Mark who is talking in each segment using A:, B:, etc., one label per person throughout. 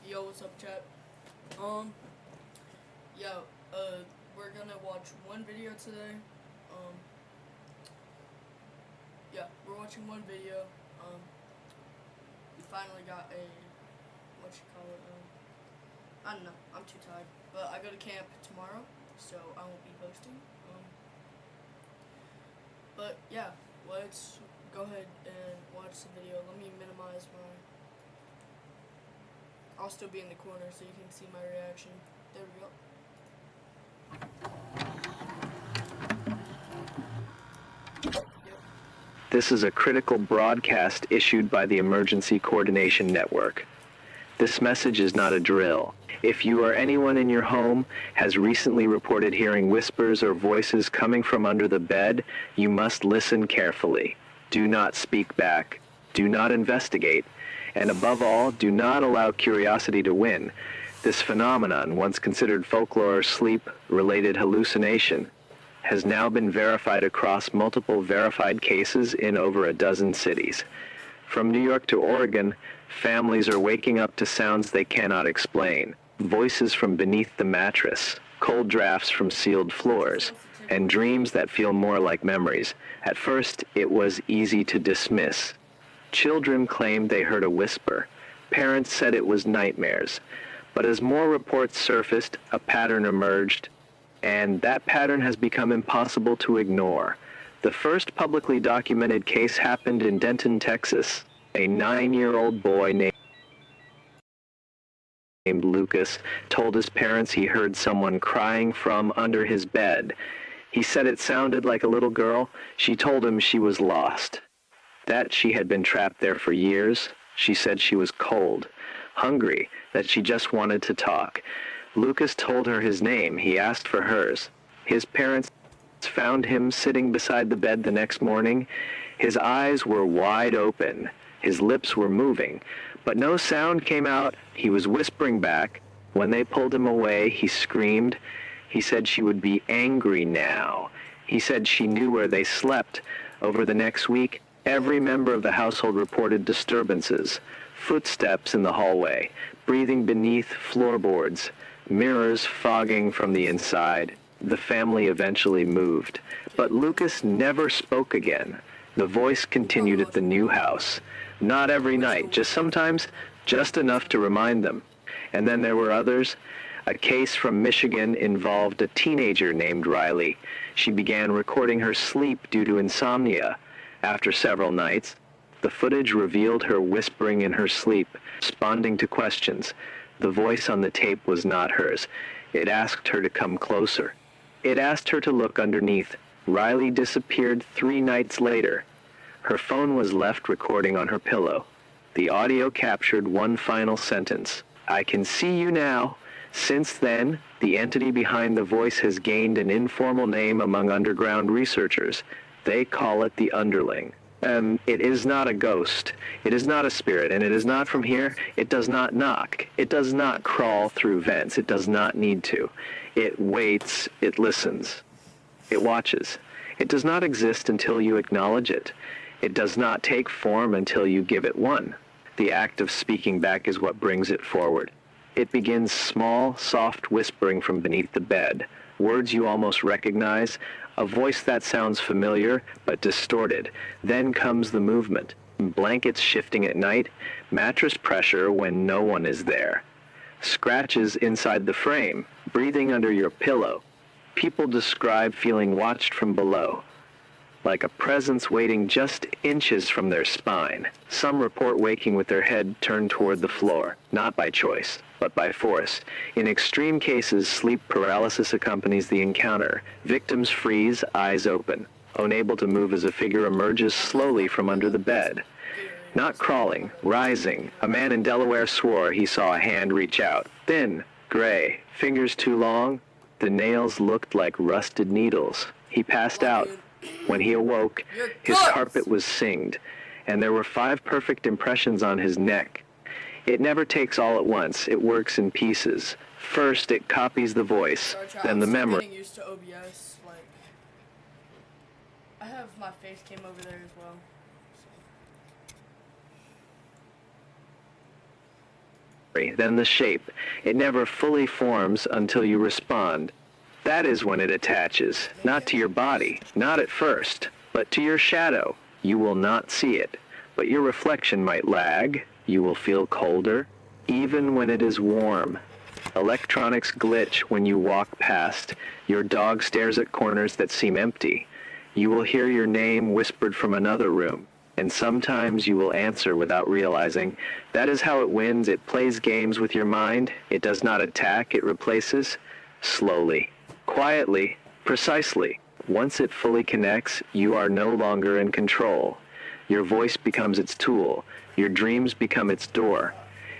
A: Yo, what's up, chat? Yeah, we're gonna watch one video today. Um, yeah, we're watching one video. We finally got a, what you call it, I don't know, I'm too tired. But I go to camp tomorrow, so I won't be posting. But yeah, let's go ahead and watch the video. Let me minimize I'll still be in the corner so you can see my reaction. There we go.
B: This is a critical broadcast issued by the Emergency Coordination Network. This message is not a drill. If you or anyone in your home has recently reported hearing whispers or voices coming from under the bed, you must listen carefully. Do not speak back. Do not investigate. And above all, do not allow curiosity to win. This phenomenon, once considered folklore or sleep-related hallucination, has now been verified across multiple verified cases in over a dozen cities. From New York to Oregon, families are waking up to sounds they cannot explain. Voices from beneath the mattress, cold drafts from sealed floors, and dreams that feel more like memories. At first, it was easy to dismiss. Children claimed they heard a whisper. Parents said it was nightmares. But as more reports surfaced, a pattern emerged, and that pattern has become impossible to ignore. The first publicly documented case happened in Denton, Texas. A 9-year-old boy named Lucas told his parents he heard someone crying from under his bed. He said it sounded like a little girl. She told him she was lost, that she had been trapped there for years. She said she was cold, hungry, that she just wanted to talk. Lucas told her his name. He asked for hers. His parents found him sitting beside the bed the next morning. His eyes were wide open. His lips were moving, but no sound came out. He was whispering back. When they pulled him away, he screamed. He said she would be angry now. He said she knew where they slept. Over the next week, every member of the household reported disturbances, footsteps in the hallway, breathing beneath floorboards, mirrors fogging from the inside. The family eventually moved, but Lucas never spoke again. The voice continued at the new house. Not every night, just sometimes, just enough to remind them. And then there were others. A case from Michigan involved a teenager named Riley. She began recording her sleep due to insomnia. After several nights, the footage revealed her whispering in her sleep, responding to questions. The voice on the tape was not hers. It asked her to come closer. It asked her to look underneath. Riley disappeared 3 nights later. Her phone was left recording on her pillow. The audio captured one final sentence. "I can see you now." Since then, the entity behind the voice has gained an informal name among underground researchers. They call it the underling. It is not a ghost. It is not a spirit, and it is not from here. It does not knock. It does not crawl through vents. It does not need to. It waits. It listens. It watches. It does not exist until you acknowledge it. It does not take form until you give it one. The act of speaking back is what brings it forward. It begins small, soft whispering from beneath the bed, words you almost recognize, a voice that sounds familiar but distorted. Then comes the movement, blankets shifting at night, mattress pressure when no one is there, scratches inside the frame, breathing under your pillow. People describe feeling watched from below, like a presence waiting just inches from their spine. Some report waking with their head turned toward the floor, not by choice, but by force. In extreme cases, sleep paralysis accompanies the encounter. Victims freeze, eyes open, unable to move as a figure emerges slowly from under the bed. Not crawling, rising. A man in Delaware swore he saw a hand reach out. Thin, gray, fingers too long. The nails looked like rusted needles. He passed out. When he awoke, his carpet was singed, and there were 5 perfect impressions on his neck. It never takes all at once. It works in pieces. First, it copies the voice, then the memory.
A: I'm getting used to OBS. Like, I have my face cam over there as well.
B: then the shape. It never fully forms until you respond. That is when it attaches, not to your body, not at first, but to your shadow. You will not see it, but your reflection might lag. You will feel colder, even when it is warm. Electronics glitch when you walk past. Your dog stares at corners that seem empty. You will hear your name whispered from another room, and sometimes you will answer without realizing. That is how it wins. It plays games with your mind. It does not attack, it replaces. Slowly, quietly, precisely. Once it fully connects, you are no longer in control. Your voice becomes its tool, your dreams become its door,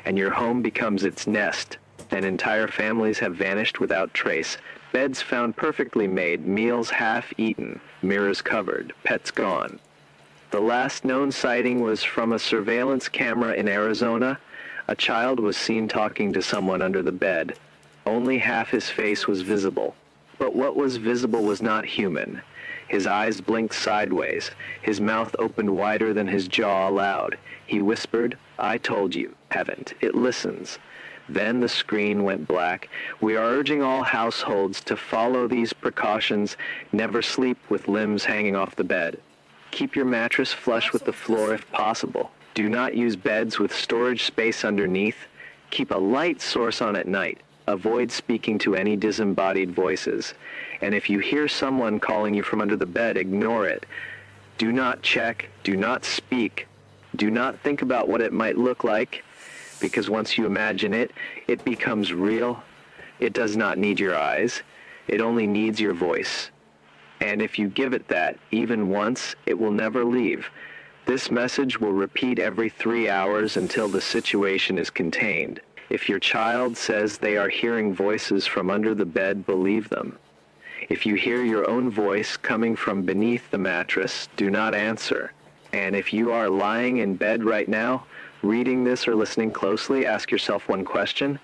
B: and your home becomes its nest. And entire families have vanished without trace. Beds found perfectly made, meals half-eaten, mirrors covered, pets gone. The last known sighting was from a surveillance camera in Arizona. A child was seen talking to someone under the bed. Only half his face was visible. But what was visible was not human. His eyes blinked sideways. His mouth opened wider than his jaw allowed. He whispered, "I told you, haven't. It listens." Then the screen went black. We are urging all households to follow these precautions. Never sleep with limbs hanging off the bed. Keep your mattress flush with the floor if possible. Do not use beds with storage space underneath. Keep a light source on at night. Avoid speaking to any disembodied voices. And if you hear someone calling you from under the bed, ignore it. Do not check. Do not speak. Do not think about what it might look like, because once you imagine it, it becomes real. It does not need your eyes. It only needs your voice. And if you give it that, even once, it will never leave. This message will repeat every 3 hours until the situation is contained. If your child says they are hearing voices from under the bed, believe them. If you hear your own voice coming from beneath the mattress, do not answer. And if you are lying in bed right now, reading this or listening closely, ask yourself one question.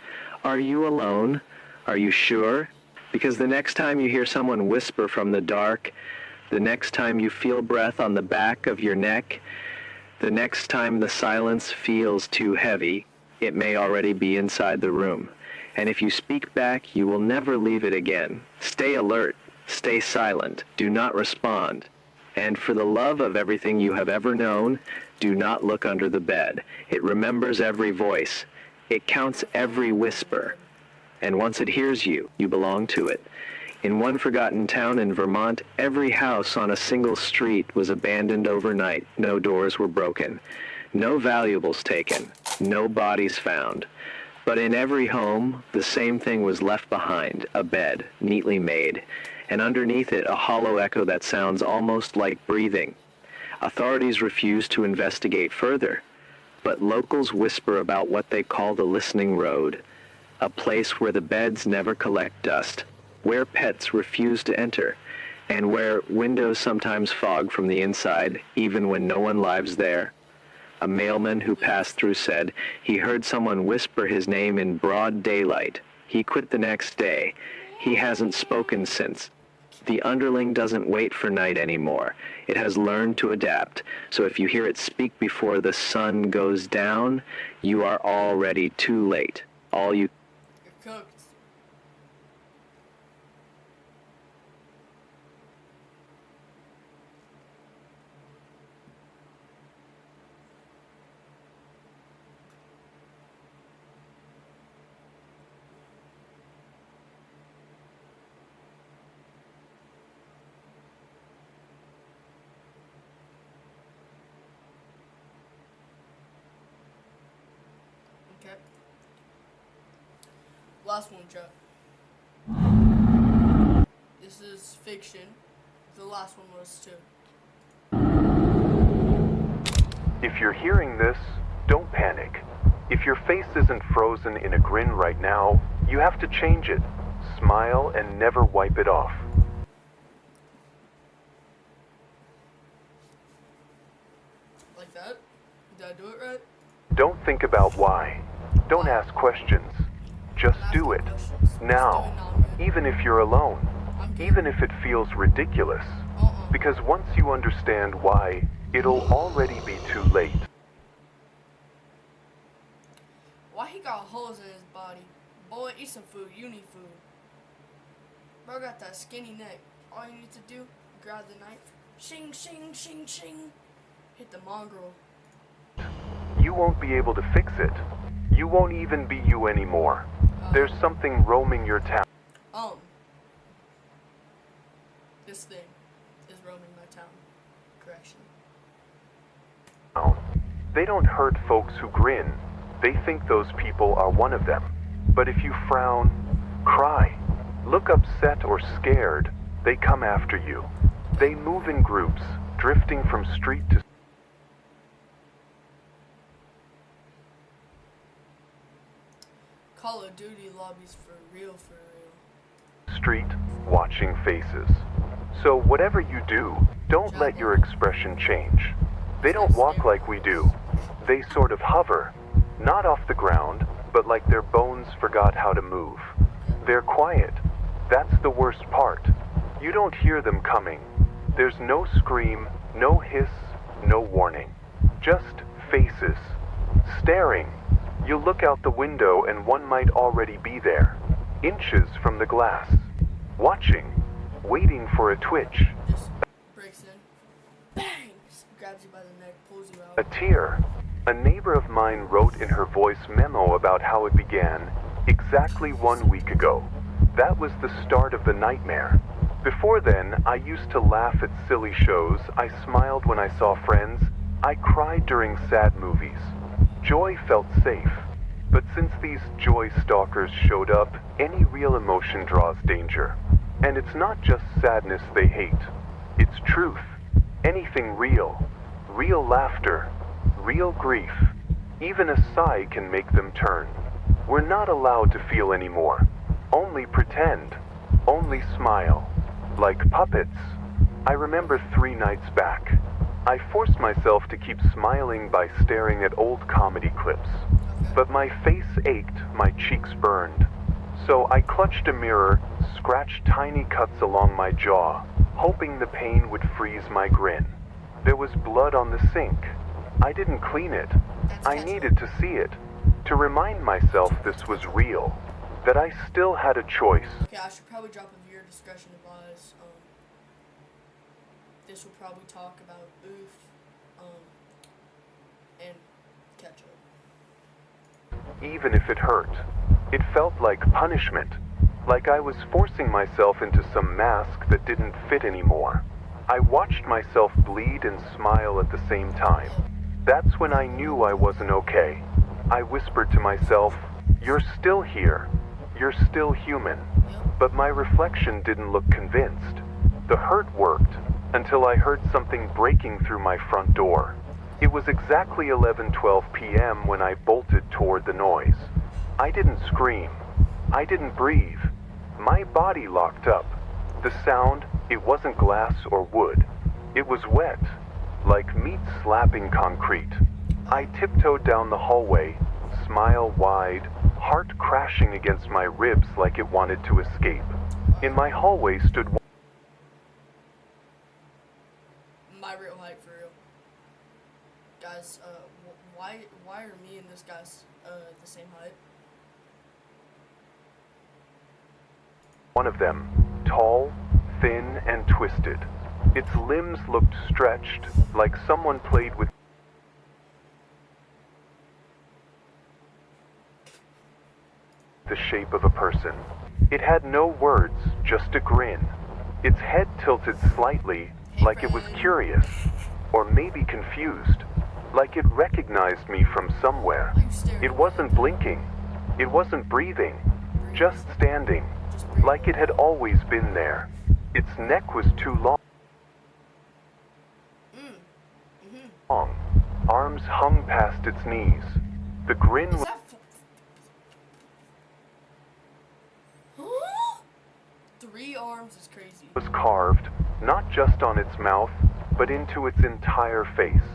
B: Are you alone? Are you sure? Because the next time you hear someone whisper from the dark, the next time you feel breath on the back of your neck, the next time the silence feels too heavy, it may already be inside the room. And if you speak back, you will never leave it again. Stay alert. Stay silent. Do not respond. And for the love of everything you have ever known, do not look under the bed. It remembers every voice. It counts every whisper. And once it hears you, you belong to it. In one forgotten town in Vermont, every house on a single street was abandoned overnight. No doors were broken. No valuables taken. No bodies found. But in every home, the same thing was left behind, a bed, neatly made, and underneath it a hollow echo that sounds almost like breathing. Authorities refuse to investigate further, but locals whisper about what they call the listening road, a place where the beds never collect dust, where pets refuse to enter, and where windows sometimes fog from the inside, even when no one lives there. A mailman who passed through said he heard someone whisper his name in broad daylight. He quit the next day. He hasn't spoken since. The underling doesn't wait for night anymore. It has learned to adapt. So if you hear it speak before the sun goes down, you are already too late. You're
A: cooked. Okay. Last one, Chuck. This is fiction. The last one was too.
C: If you're hearing this, don't panic. If your face isn't frozen in a grin right now, you have to change it. Smile and never wipe it off.
A: Like that? Did I do it right?
C: Don't think about why. Don't ask questions. Just do it. Now. Even if you're alone. Even if it feels ridiculous. Because once you understand why, it'll already be too late.
A: Why Why he got holes in his body? Boy, eat some food. You need food. Bro got that skinny neck. All you need to do, grab the knife. Shing, shing, shing, shing. Hit the mongrel.
C: You won't be able to fix it. You won't even be you anymore. There's something roaming your town.
A: This thing is roaming my town. Correction.
C: They don't hurt folks who grin. They think those people are one of them. But if you frown, cry, look upset or scared, they come after you. They move in groups, drifting from street to
A: Call of Duty lobbies for real,
C: street, watching faces. So whatever you do, don't let your expression change. They don't walk like we do. They sort of hover, not off the ground, but like their bones forgot how to move. They're quiet. That's the worst part. You don't hear them coming. There's no scream, no hiss, no warning. Just faces. Staring. You look out the window and one might already be there, inches from the glass. Watching, waiting for a twitch.
A: Just breaks in. Bang! Grabs you by the neck, pulls you out.
C: A tear. A neighbor of mine wrote in her voice memo about how it began exactly 1 week ago. That was the start of the nightmare. Before then, I used to laugh at silly shows, I smiled when I saw friends, I cried during sad movies. Joy felt safe. But since these joy stalkers showed up, any real emotion draws danger. And it's not just sadness they hate. It's truth. Anything real. Real laughter. Real grief. Even a sigh can make them turn. We're not allowed to feel anymore. Only pretend. Only smile. Like puppets. I remember 3 nights back. I forced myself to keep smiling by staring at old comedy clips. But my face ached, my cheeks burned. So I clutched a mirror, scratched tiny cuts along my jaw, hoping the pain would freeze my grin. There was blood on the sink. I didn't clean it. I needed to see it, to remind myself this was real, that I still had a choice.
A: Okay, I should probably drop a viewer discretion advice. This will probably talk about oof, and ketchup.
C: Even if it hurt, it felt like punishment, like I was forcing myself into some mask that didn't fit anymore. I watched myself bleed and smile at the same time. That's when I knew I wasn't okay. I whispered to myself, "You're still here. You're still human." But my reflection didn't look convinced. The hurt worked until I heard something breaking through my front door. It was exactly 11:12 p.m. when I bolted toward the noise. I didn't scream. I didn't breathe. My body locked up. The sound, it wasn't glass or wood. It was wet, like meat slapping concrete. I tiptoed down the hallway, smile wide, heart crashing against my ribs like it wanted to escape. In my hallway stood
A: My real height for real. Guys, why are me and this guy's the same height?
C: one of them, tall, thin, and twisted. Its limbs looked stretched, like someone played with the shape of a person. It had no words, just a grin. Its head tilted slightly, like it was curious, or maybe confused, like it recognized me from somewhere. It wasn't blinking. It wasn't breathing. Just standing, like it had always been there. Its neck was too long. Arms hung past its knees. The grin
A: Is
C: was
A: that 3 arms is crazy.
C: carved, not just on its mouth, but into its entire face.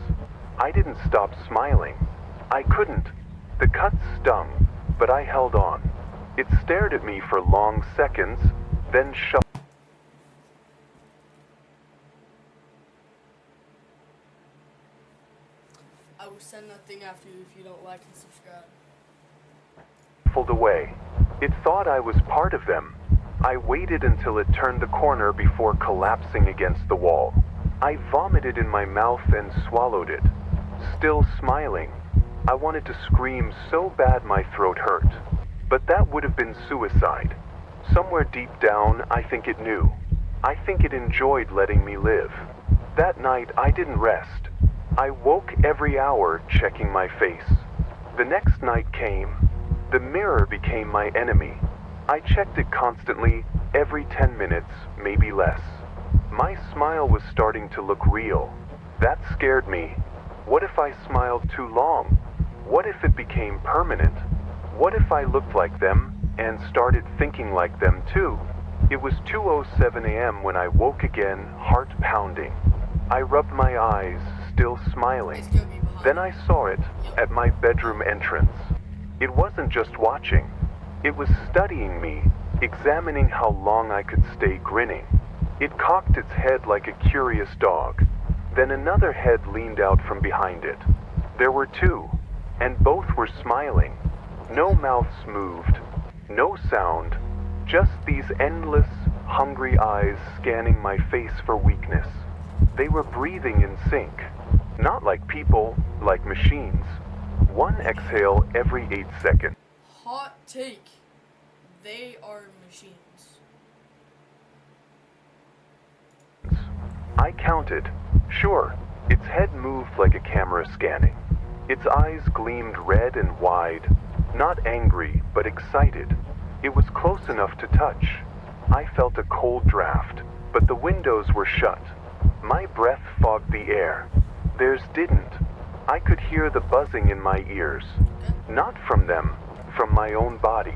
C: I didn't stop smiling. I couldn't. The cuts stung, but I held on. It stared at me for long seconds, then shut.
A: I will send that thing after you if you don't like and subscribe.
C: shuffled away. It thought I was part of them. I waited until it turned the corner before collapsing against the wall. I vomited in my mouth and swallowed it. Still smiling. I wanted to scream so bad my throat hurt. But that would have been suicide. Somewhere deep down, I think it knew. I think it enjoyed letting me live. That night, I didn't rest. I woke every hour checking my face. The next night came. The mirror became my enemy. I checked it constantly, every 10 minutes, maybe less. My smile was starting to look real. That scared me. What if I smiled too long? What if it became permanent? What if I looked like them and started thinking like them too? It was 2:07 a.m. when I woke again, heart pounding. I rubbed my eyes, still smiling. Then I saw it at my bedroom entrance. It wasn't just watching. It was studying me, examining how long I could stay grinning. It cocked its head like a curious dog. Then another head leaned out from behind it. There were two, and both were smiling. No mouths moved, no sound, just these endless, hungry eyes scanning my face for weakness. They were breathing in sync, not like people, like machines. One exhale every 8 seconds.
A: Hot take. They are machines.
C: I counted. Sure, its head moved like a camera scanning. Its eyes gleamed red and wide, not angry, but excited. It was close enough to touch. I felt a cold draft, but the windows were shut. My breath fogged the air. Theirs didn't. I could hear the buzzing in my ears. Not from them, from my own body.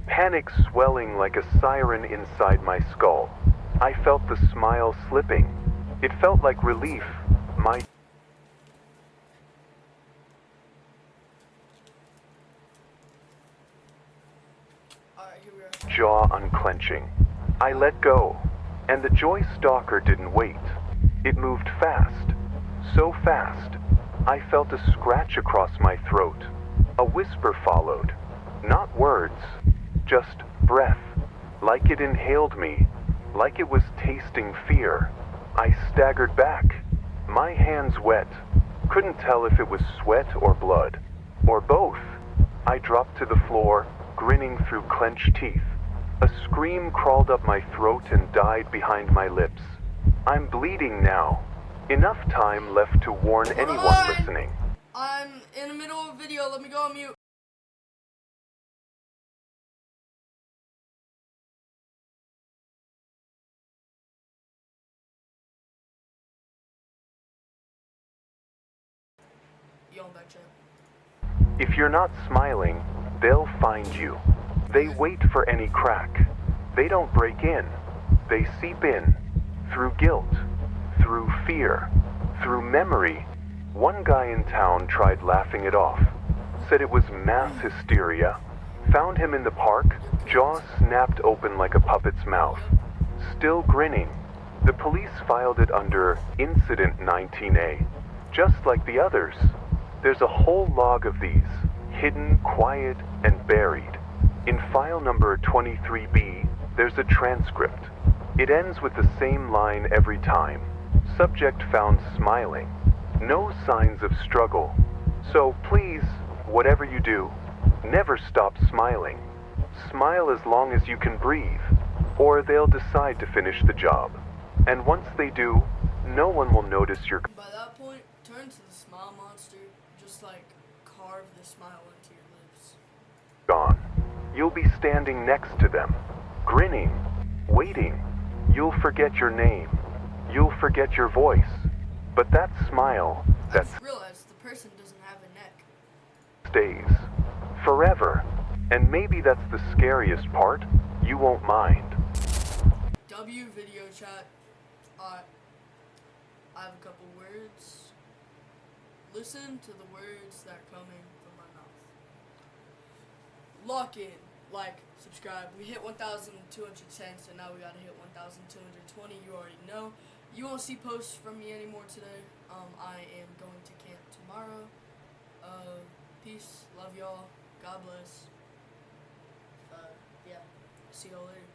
C: Panic swelling like a siren inside my skull. I felt the smile slipping. It felt like relief. My
A: Alright, here we are.
C: jaw unclenching. I let go, and the joy stalker didn't wait. It moved fast, so fast. I felt a scratch across my throat. A whisper followed. Not words, just breath. Like it inhaled me, like it was tasting fear. I staggered back, my hands wet. Couldn't tell if it was sweat or blood, or both. I dropped to the floor, grinning through clenched teeth. A scream crawled up my throat and died behind my lips. I'm bleeding now. Enough time left to warn anyone listening.
A: I'm in the middle of a video. Let me go on mute. You on back chat?
C: If you're not smiling, they'll find you. They wait for any crack. They don't break in. They seep in. Through guilt. Through fear. Through memory. One guy in town tried laughing it off. Said it was mass hysteria. Found him in the park, jaw snapped open like a puppet's mouth. Still grinning. The police filed it under Incident 19A. Just like the others. There's a whole log of these, hidden, quiet, and buried. In file number 23B, there's a transcript. It ends with the same line every time. Subject found smiling. No signs of struggle. So please, whatever you do, never stop smiling. Smile as long as you can breathe, or they'll decide to finish the job. And once they do, no one will notice your...
A: By that point, turn to the smile monster. Just like carve the smile into your lips.
C: gone. You'll be standing next to them, grinning, waiting. You'll forget your name. You'll forget your voice. But that smile,
A: I just realized the person doesn't have a neck.
C: stays forever. And maybe that's the scariest part. You won't mind.
A: W video chat. I have a couple words. Listen to the words that are coming from my mouth. Lock in, like, subscribe. We hit 1,210, so now we gotta hit 1,220. You already know. You won't see posts from me anymore today. I am going to camp tomorrow. Peace. Love y'all. God bless. See y'all later.